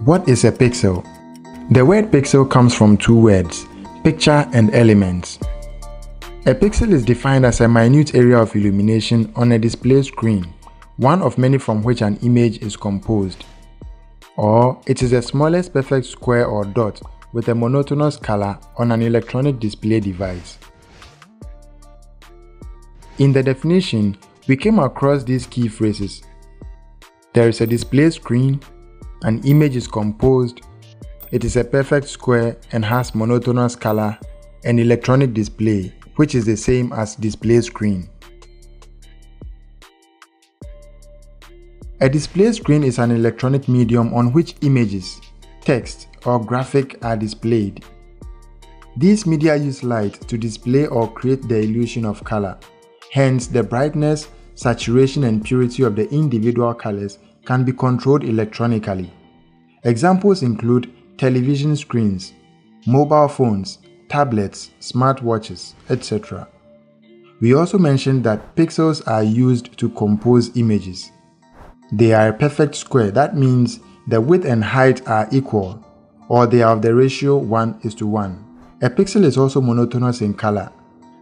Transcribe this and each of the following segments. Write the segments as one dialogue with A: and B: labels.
A: What is a pixel? The word pixel comes from two words, picture and elements. A pixel is defined as a minute area of illumination on a display screen, one of many from which an image is composed. Or it is the smallest perfect square or dot with a monotonous color on an electronic display device. In the definition, we came across these key phrases. There is a display screen, an image is composed, it is a perfect square and has monotonous color, and electronic display, which is the same as display screen. A display screen is an electronic medium on which images, text, or graphic are displayed. These media use light to display or create the illusion of color. Hence, the brightness, saturation, and purity of the individual colors can be controlled electronically. Examples include television screens, mobile phones, tablets, smartwatches, etc. We also mentioned that pixels are used to compose images. They are a perfect square, that means the width and height are equal, or they are of the ratio 1:1. A pixel is also monotonous in color.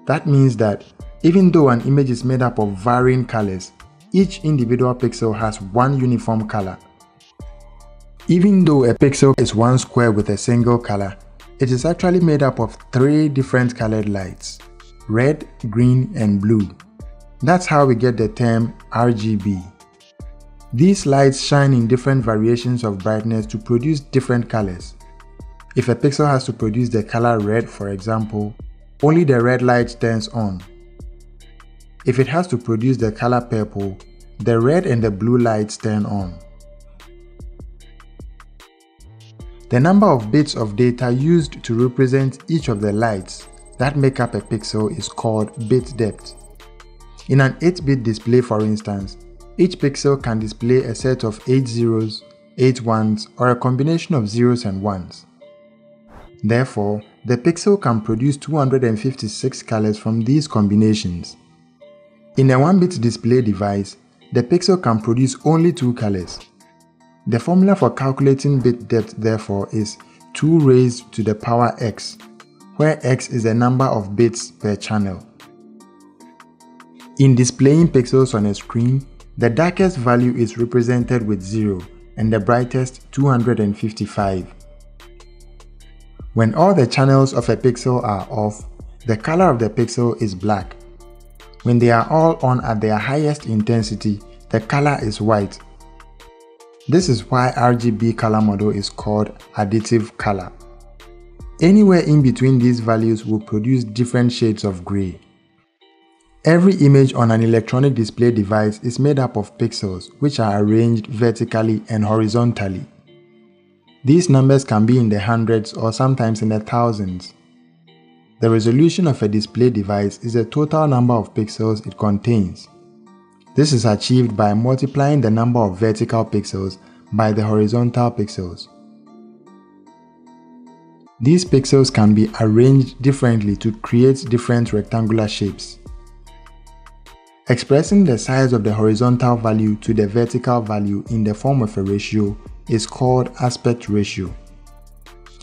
A: That means that even though an image is made up of varying colors, each individual pixel has one uniform color. Even though a pixel is one square with a single color, it is actually made up of 3 different colored lights: red, green, and blue. That's how we get the term RGB. These lights shine in different variations of brightness to produce different colors. If a pixel has to produce the color red, for example, only the red light turns on. If it has to produce the color purple, the red and the blue lights turn on. The number of bits of data used to represent each of the lights that make up a pixel is called bit depth. In an 8-bit display, for instance, each pixel can display a set of 8 zeros, 8 ones, or a combination of zeros and ones. Therefore, the pixel can produce 256 colors from these combinations. In a 1-bit display device, the pixel can produce only 2 colors. The formula for calculating bit depth, therefore, is 2 raised to the power x, where x is the number of bits per channel. In displaying pixels on a screen, the darkest value is represented with 0 and the brightest 255. When all the channels of a pixel are off, the color of the pixel is black. When they are all on at their highest intensity, the color is white. This is why RGB color model is called additive color. Anywhere in between these values will produce different shades of gray. Every image on an electronic display device is made up of pixels which are arranged vertically and horizontally. These numbers can be in the hundreds or sometimes in the thousands. The resolution of a display device is the total number of pixels it contains. This is achieved by multiplying the number of vertical pixels by the horizontal pixels. These pixels can be arranged differently to create different rectangular shapes. Expressing the size of the horizontal value to the vertical value in the form of a ratio is called aspect ratio.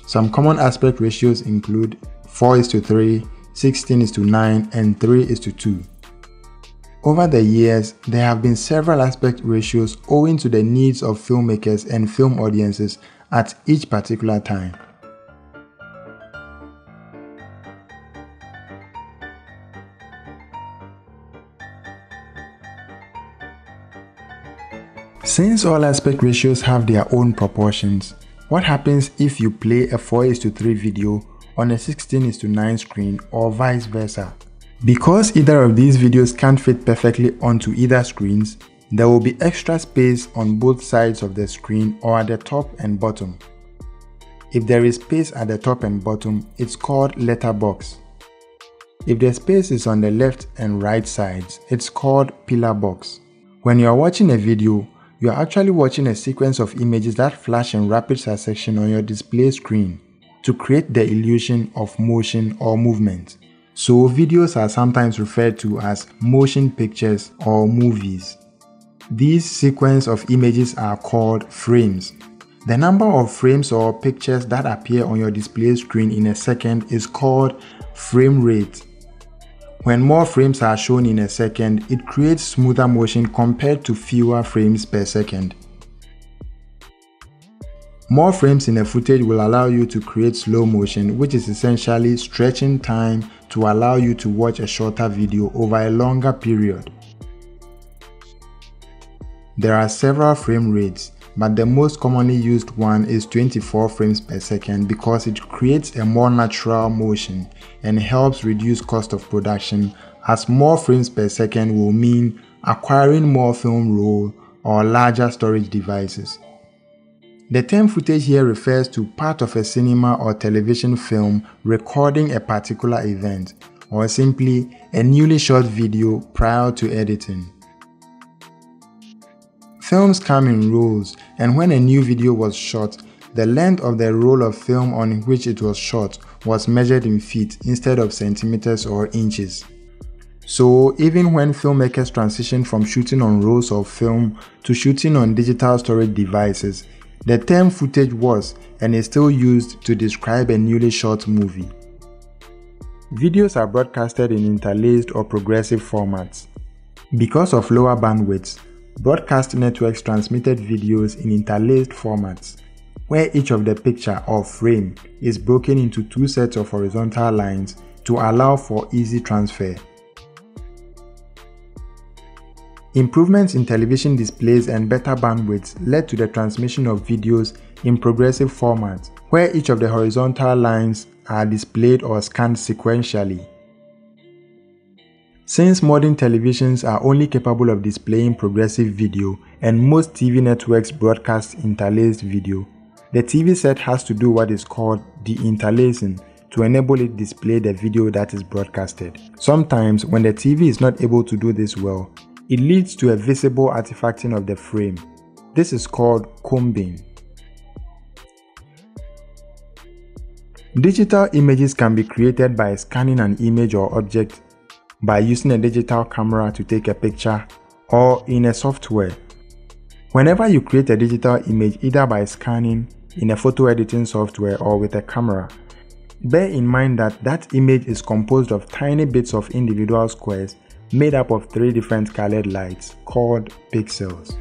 A: Some common aspect ratios include 4:3, 16:9, and 3:2. Over the years, there have been several aspect ratios owing to the needs of filmmakers and film audiences at each particular time. Since all aspect ratios have their own proportions, what happens if you play a 4:3 video on a 16:9 screen or vice versa? Because either of these videos can't fit perfectly onto either screens, there will be extra space on both sides of the screen or at the top and bottom. If there is space at the top and bottom, it's called letterbox. If the space is on the left and right sides, it's called pillar box. When you are watching a video, you are actually watching a sequence of images that flash in rapid succession on your display screen to create the illusion of motion or movement. So videos are sometimes referred to as motion pictures or movies. These sequence of images are called frames. The number of frames or pictures that appear on your display screen in a second is called frame rate. When more frames are shown in a second, it creates smoother motion compared to fewer frames per second. More frames in a footage will allow you to create slow motion, which is essentially stretching time to allow you to watch a shorter video over a longer period. There are several frame rates, but the most commonly used one is 24 frames per second because it creates a more natural motion and helps reduce cost of production, as more frames per second will mean acquiring more film roll or larger storage devices. The term footage here refers to part of a cinema or television film recording a particular event, or simply a newly shot video prior to editing. Films come in rolls, and when a new video was shot, the length of the roll of film on which it was shot was measured in feet instead of centimeters or inches. So even when filmmakers transitioned from shooting on rolls of film to shooting on digital storage devices, the term footage was and is still used to describe a newly shot movie. Videos are broadcasted in interlaced or progressive formats. Because of lower bandwidths, broadcast networks transmitted videos in interlaced formats, where each of the picture or frame is broken into two sets of horizontal lines to allow for easy transfer. Improvements in television displays and better bandwidths led to the transmission of videos in progressive formats, where each of the horizontal lines are displayed or scanned sequentially. Since modern televisions are only capable of displaying progressive video and most TV networks broadcast interlaced video, the TV set has to do what is called deinterlacing to enable it display the video that is broadcasted. Sometimes when the TV is not able to do this well, it leads to a visible artifacting of the frame. This is called combing. Digital images can be created by scanning an image or object, by using a digital camera to take a picture, or in a software. Whenever you create a digital image either by scanning, in a photo editing software, or with a camera, bear in mind that that image is composed of tiny bits of individual squares made up of 3 different colored lights called pixels.